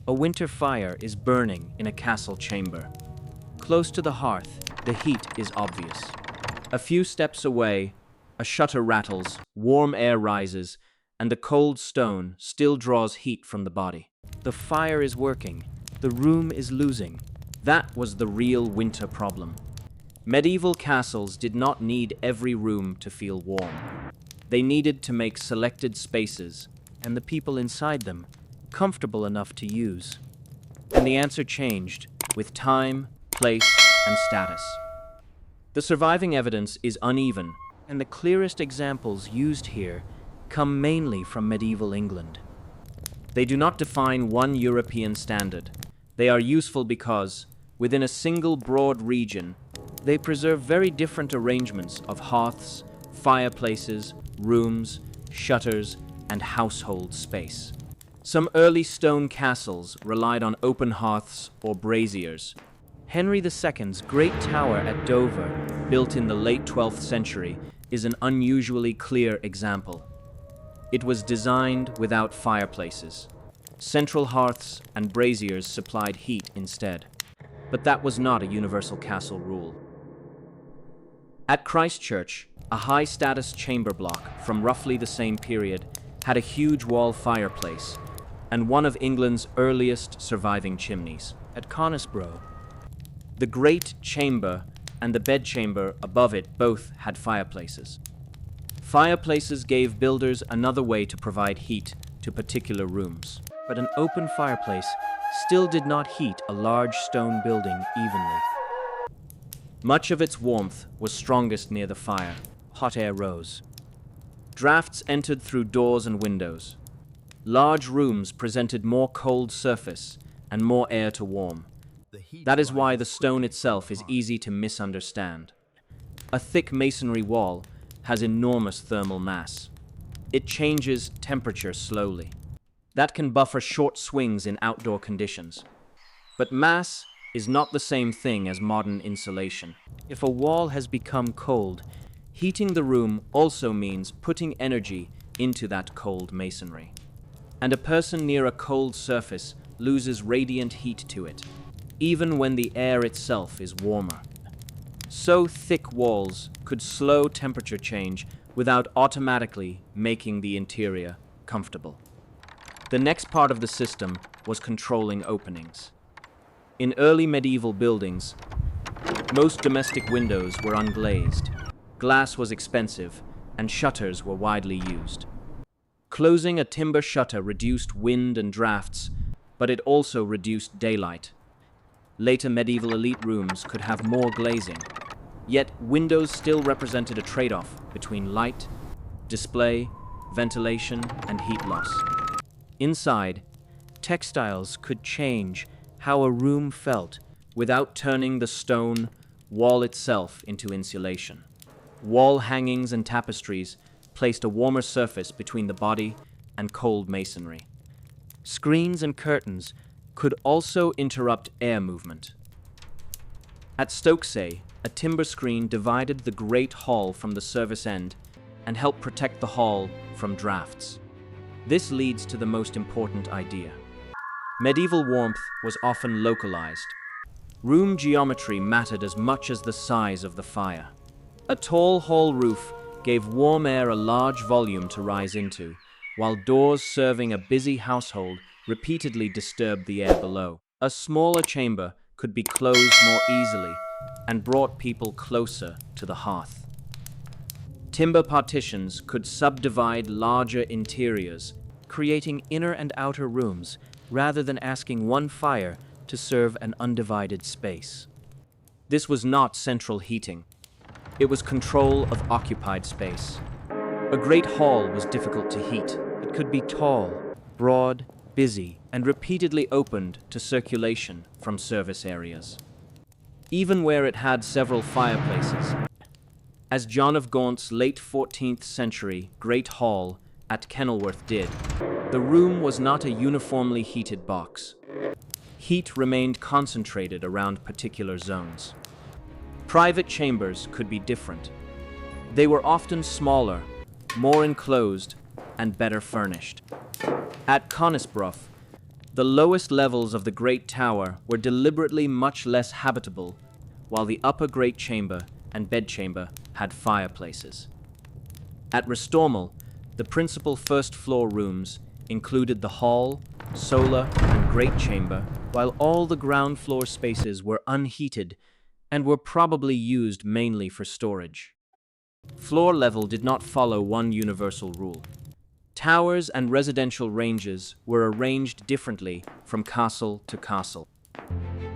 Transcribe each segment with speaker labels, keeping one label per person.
Speaker 1: A winter fire is burning in a castle chamber. Close to the hearth, the heat is obvious. A few steps away, a shutter rattles, warm air rises, and the cold stone still draws heat from the body. The fire is working. The room is losing. That was the real winter problem. Medieval castles did not need every room to feel warm. They needed to make selected spaces, and the people inside them, comfortable enough to use. And the answer changed with time, place, and status. The surviving evidence is uneven, and the clearest examples used here come mainly from medieval England. They do not define one European standard. They are useful because, within a single broad region, they preserve very different arrangements of hearths, fireplaces, rooms, shutters, and household space. Some early stone castles relied on open hearths or braziers. Henry II's Great Tower at Dover, built in the late 12th century, is an unusually clear example. It was designed without fireplaces. Central hearths and braziers supplied heat instead. But that was not a universal castle rule. At Christchurch, a high-status chamber block from roughly the same period had a huge wall fireplace and one of England's earliest surviving chimneys. At Conisbrough, the great chamber and the bedchamber above it both had fireplaces. Fireplaces gave builders another way to provide heat to particular rooms. But an open fireplace still did not heat a large stone building evenly. Much of its warmth was strongest near the fire. Hot air rose. Drafts entered through doors and windows. Large rooms presented more cold surface and more air to warm. That is why the stone itself is easy to misunderstand. A thick masonry wall has enormous thermal mass. It changes temperature slowly. That can buffer short swings in outdoor conditions. But mass is not the same thing as modern insulation. If a wall has become cold, heating the room also means putting energy into that cold masonry. And a person near a cold surface loses radiant heat to it, even when the air itself is warmer. So thick walls could slow temperature change without automatically making the interior comfortable. The next part of the system was controlling openings. In early medieval buildings, most domestic windows were unglazed. Glass was expensive, and shutters were widely used. Closing a timber shutter reduced wind and drafts, but it also reduced daylight. Later medieval elite rooms could have more glazing, yet windows still represented a trade-off between light, display, ventilation, and heat loss. Inside, textiles could change how a room felt without turning the stone wall itself into insulation. Wall hangings and tapestries placed a warmer surface between the body and cold masonry. Screens and curtains could also interrupt air movement. At Stokesay, a timber screen divided the great hall from the service end and helped protect the hall from drafts. This leads to the most important idea. Medieval warmth was often localized. Room geometry mattered as much as the size of the fire. A tall hall roof gave warm air a large volume to rise into, while doors serving a busy household repeatedly disturbed the air below. A smaller chamber could be closed more easily and brought people closer to the hearth. Timber partitions could subdivide larger interiors, creating inner and outer rooms, rather than asking one fire to serve an undivided space. This was not central heating. It was control of occupied space. A great hall was difficult to heat. It could be tall, broad, busy, and repeatedly opened to circulation from service areas. Even where it had several fireplaces, as John of Gaunt's late 14th century Great Hall at Kenilworth did, the room was not a uniformly heated box. Heat remained concentrated around particular zones. Private chambers could be different. They were often smaller, more enclosed, and better furnished. At Conisbrough, The lowest levels of the Great Tower were deliberately much less habitable, while the upper Great Chamber and Bedchamber had fireplaces. At Restormel, the principal first-floor rooms included the hall, solar, and Great Chamber, while all the ground floor spaces were unheated and were probably used mainly for storage. Floor level did not follow one universal rule. Towers and residential ranges were arranged differently from castle to castle.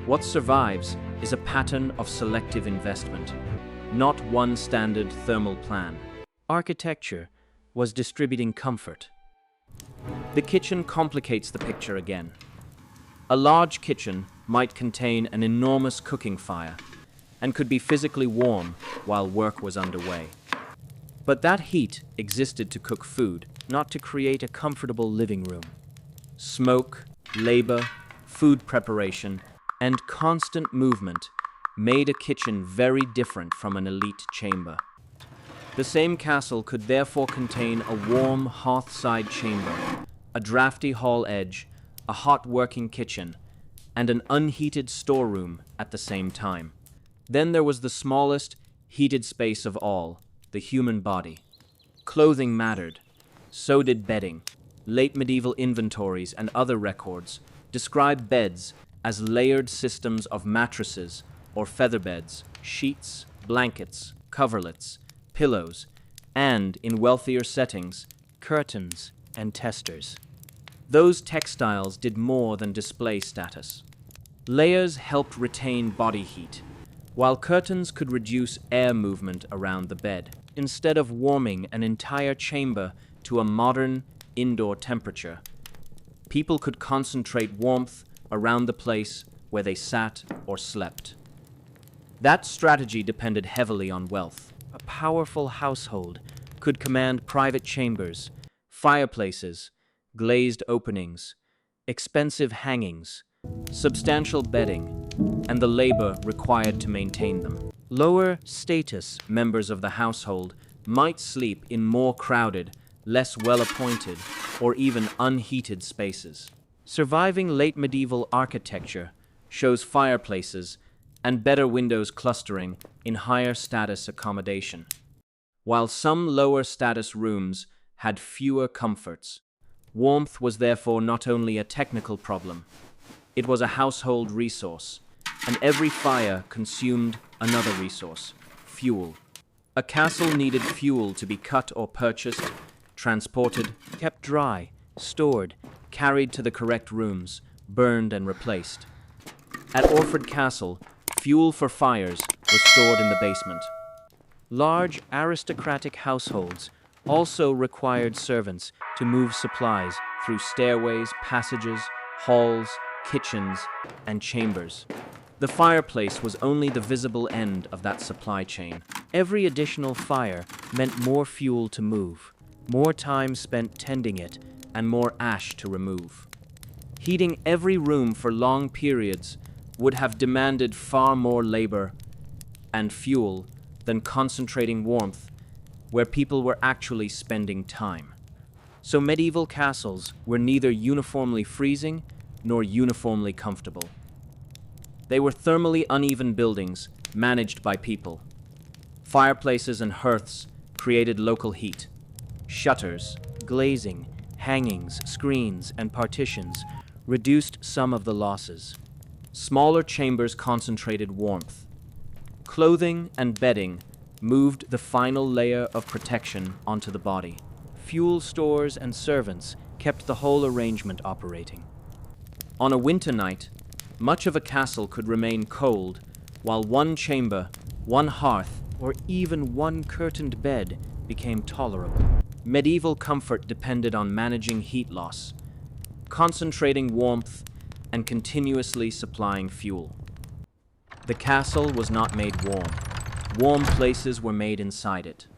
Speaker 1: What survives is a pattern of selective investment, not one standard thermal plan. Architecture was distributing comfort. The kitchen complicates the picture again. A large kitchen might contain an enormous cooking fire and could be physically warm while work was underway. But that heat existed to cook food, not to create a comfortable living room. Smoke, labor, food preparation, and constant movement made a kitchen very different from an elite chamber. The same castle could therefore contain a warm hearthside chamber, a drafty hall edge, a hot working kitchen, and an unheated storeroom at the same time. Then there was the smallest, heated space of all, the human body. Clothing mattered. So did bedding. Late medieval inventories and other records describe beds as layered systems of mattresses or featherbeds, sheets, blankets, coverlets, pillows, and, in wealthier settings, curtains and testers. Those textiles did more than display status. Layers helped retain body heat, while curtains could reduce air movement around the bed, instead of warming an entire chamber to a modern indoor temperature. People could concentrate warmth around the place where they sat or slept. That strategy depended heavily on wealth. A powerful household could command private chambers, fireplaces, glazed openings, expensive hangings, substantial bedding, and the labor required to maintain them. Lower status members of the household might sleep in more crowded, less well-appointed, or even unheated spaces. Surviving late medieval architecture shows fireplaces and better windows clustering in higher status accommodation, while some lower status rooms had fewer comforts. Warmth was therefore not only a technical problem, it was a household resource, and every fire consumed another resource, fuel. A castle needed fuel to be cut or purchased, transported, kept dry, stored, carried to the correct rooms, burned and replaced. At Orford Castle, fuel for fires was stored in the basement. Large aristocratic households also required servants to move supplies through stairways, passages, halls, kitchens, and chambers. The fireplace was only the visible end of that supply chain. Every additional fire meant more fuel to move, more time spent tending it, and more ash to remove. Heating every room for long periods would have demanded far more labor and fuel than concentrating warmth where people were actually spending time. So medieval castles were neither uniformly freezing nor uniformly comfortable. They were thermally uneven buildings managed by people. Fireplaces and hearths created local heat. Shutters, glazing, hangings, screens, and partitions reduced some of the losses. Smaller chambers concentrated warmth. Clothing and bedding moved the final layer of protection onto the body. Fuel stores and servants kept the whole arrangement operating. On a winter night, much of a castle could remain cold, while one chamber, one hearth, or even one curtained bed became tolerable. Medieval comfort depended on managing heat loss, concentrating warmth, and continuously supplying fuel. The castle was not made warm. Warm places were made inside it.